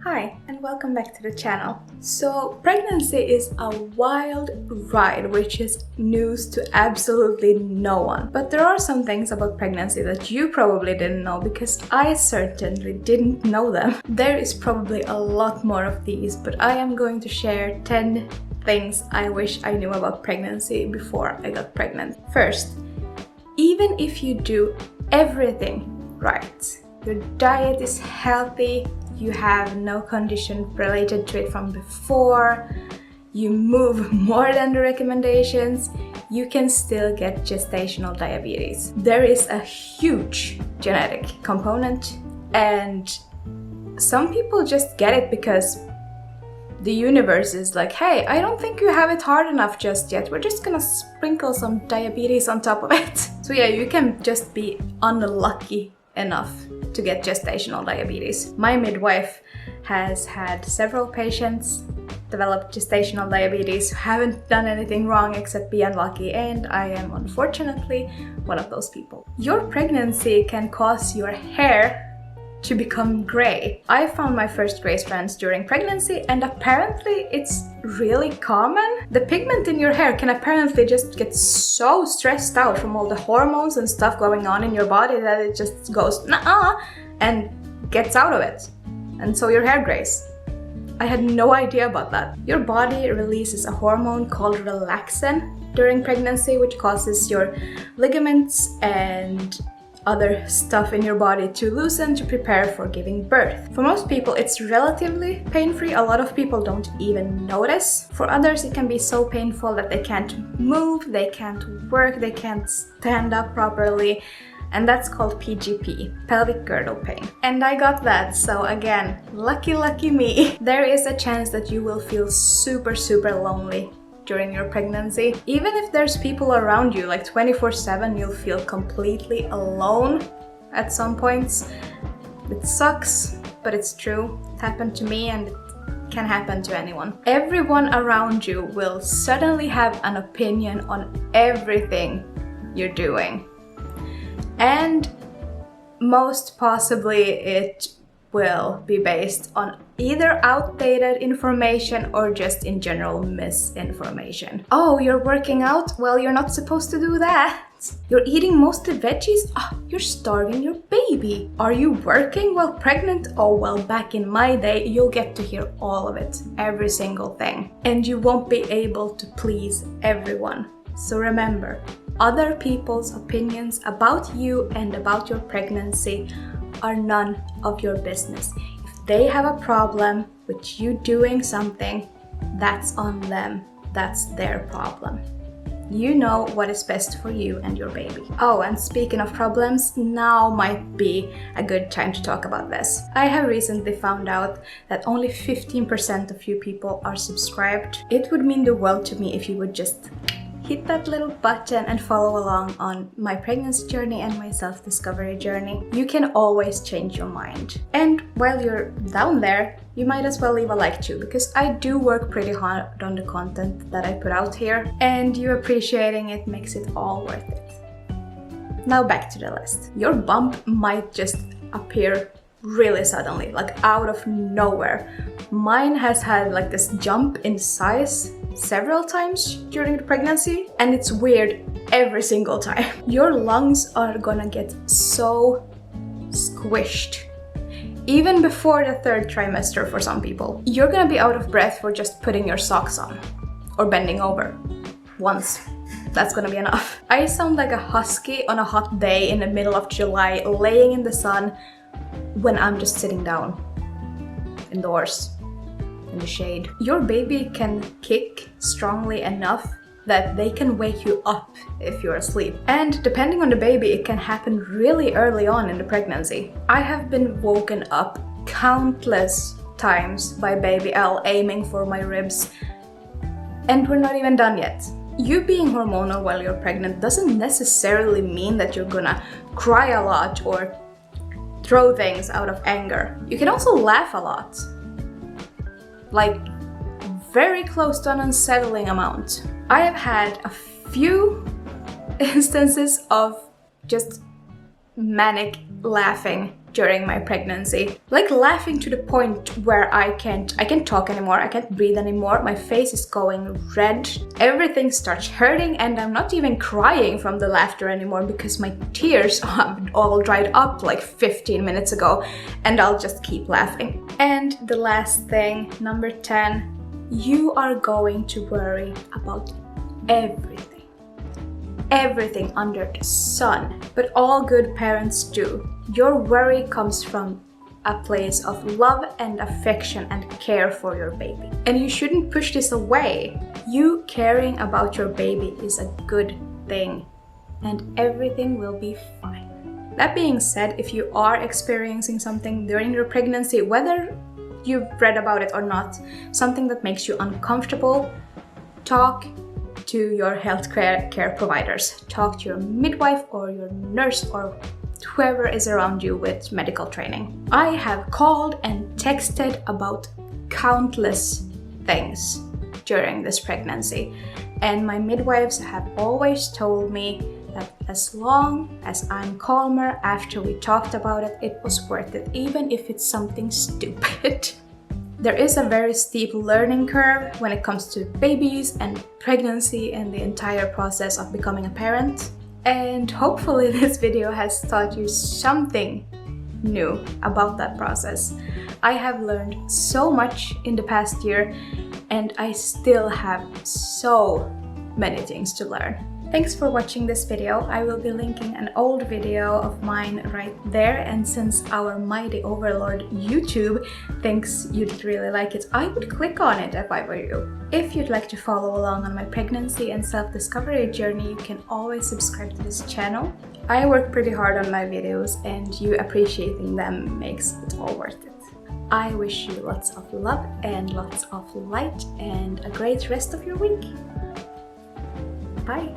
Hi and welcome back to the channel. So pregnancy is a wild ride which is news to absolutely no one. But there are some things about pregnancy that you probably didn't know because I certainly didn't know them. There is probably a lot more of these, but I am going to share 10 things I wish I knew about pregnancy before I got pregnant. First, even if you do everything right, your diet is healthy, you have no condition related to it from before, you move more than the recommendations, you can still get gestational diabetes. There is a huge genetic component and some people just get it because the universe is like, hey, I don't think you have it hard enough just yet. We're just gonna sprinkle some diabetes on top of it. So yeah, you can just be unlucky enough to get gestational diabetes. My midwife has had several patients develop gestational diabetes who haven't done anything wrong except be unlucky, and I am unfortunately one of those people. Your pregnancy can cause your hair to become gray. I found my first gray strands during pregnancy and apparently it's really common. The pigment in your hair can apparently just get so stressed out from all the hormones and stuff going on in your body that it just goes nah and gets out of it. And so your hair grays. I had no idea about that. Your body releases a hormone called relaxin during pregnancy, which causes your ligaments and other stuff in your body to loosen to prepare for giving birth. For most people it's relatively pain-free. A lot of people don't even notice. For others it can be so painful that they can't move, they can't work, they can't stand up properly, and that's called PGP, pelvic girdle pain. And I got that, so again, lucky me. There is a chance that you will feel super lonely during your pregnancy. Even if there's people around you, like 24/7, you'll feel completely alone at some points. It sucks, but it's true. It happened to me and it can happen to anyone. Everyone around you will suddenly have an opinion on everything you're doing. And most possibly it will be based on either outdated information or just in general misinformation. Oh, you're working out? Well, you're not supposed to do that. You're eating mostly veggies? Oh, you're starving your baby. Are you working while pregnant? Oh, well, back in my day, you'll get to hear all of it, every single thing. And you won't be able to please everyone. So remember, other people's opinions about you and about your pregnancy are none of your business. If they have a problem with you doing something, that's on them. That's their problem. You know what is best for you and your baby. Oh, and speaking of problems, now might be a good time to talk about this. I have recently found out that only 15% of you people are subscribed. It would mean the world to me if you would just hit that little button and follow along on my pregnancy journey and my self-discovery journey. You can always change your mind. And while you're down there, you might as well leave a like too, because I do work pretty hard on the content that I put out here, and you appreciating it makes it all worth it. Now back to the list. Your bump might just appear really suddenly, like out of nowhere. Mine has had like this jump in size several times during the pregnancy, and it's weird every single time. Your lungs are gonna get so squished even before the third trimester for some people. You're gonna be out of breath for just putting your socks on or bending over once. That's gonna be enough. I sound like a husky on a hot day in the middle of July laying in the sun when I'm just sitting down indoors in the shade. Your baby can kick strongly enough that they can wake you up if you're asleep. And depending on the baby, it can happen really early on in the pregnancy. I have been woken up countless times by baby L aiming for my ribs, and we're not even done yet. You being hormonal while you're pregnant doesn't necessarily mean that you're gonna cry a lot or throw things out of anger. You can also laugh a lot. Like very close to an unsettling amount. I have had a few instances of just manic laughing during my pregnancy. Like laughing to the point where I can't talk anymore, I can't breathe anymore, my face is going red, everything starts hurting, and I'm not even crying from the laughter anymore because my tears have all dried up like 15 minutes ago, and I'll just keep laughing. And the last thing, number 10, you are going to worry about everything. Everything under the sun. But all good parents do. Your worry comes from a place of love and affection and care for your baby. And you shouldn't push this away. You caring about your baby is a good thing, and everything will be fine. That being said, if you are experiencing something during your pregnancy, whether you've read about it or not, something that makes you uncomfortable, talk to your healthcare providers. Talk to your midwife or your nurse or whoever is around you with medical training. I have called and texted about countless things during this pregnancy, and my midwives have always told me that as long as I'm calmer after we talked about it, it was worth it, even if it's something stupid. There is a very steep learning curve when it comes to babies and pregnancy and the entire process of becoming a parent. And hopefully this video has taught you something new about that process. I have learned so much in the past year, and I still have so many things to learn. Thanks for watching this video. I will be linking an old video of mine right there, and since our mighty overlord YouTube thinks you'd really like it, I would click on it if I were you. If you'd like to follow along on my pregnancy and self-discovery journey, you can always subscribe to this channel. I work pretty hard on my videos, and you appreciating them makes it all worth it. I wish you lots of love and lots of light and a great rest of your week. Bye!